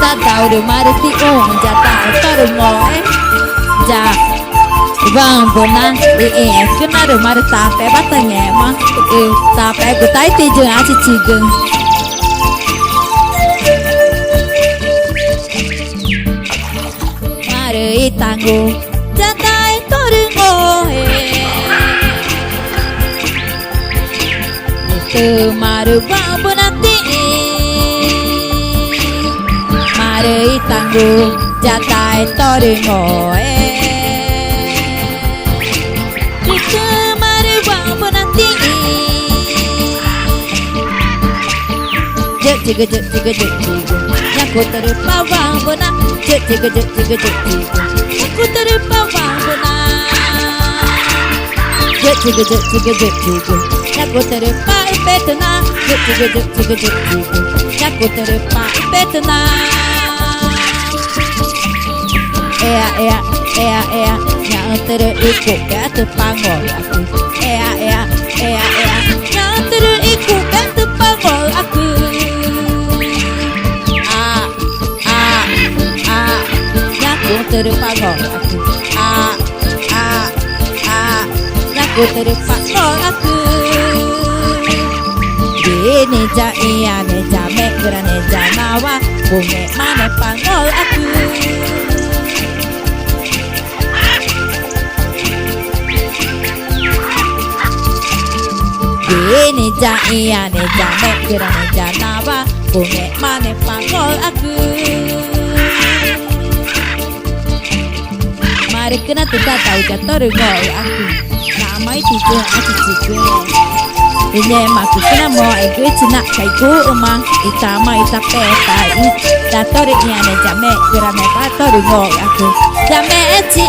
Tatauru mariti jata toru moe ja bang bona kenaru maru tape batangnya mah tape gutai tijung aci cigeng maru itangu jatai toru moe itu maru bang bona Mari tanggung jatai toru ngoe Kita mari wampu nanti Jek jiga jek jiga jek jiga Nyaku terupa wampu na Jek jiga jek jiga jek jiga Nyaku terupa wampu na Jek jiga jek jiga jek jiga Nyaku terupa ipetuna Jek jiga jek jiga jek jiga Nyaku terupa ipetuna Ea yang teriku ke tepangol aku Ea yang teriku ke tepangol aku Nyaku terpangol aku Nyaku terpangol aku Gini ja iya neja mekura neja nawa Bunge mane pangol aku Ini ja iya ne ja mekira ne ja nawa Bunge mane pangol aku Mari kena tidak tahu jatoru ngol aku Namai tiga aku juga Ini maku kena mo egu cina kaiku umang Itama ita petai Jatoru iya ne ja mekira ne jatoru ngol aku Jame eci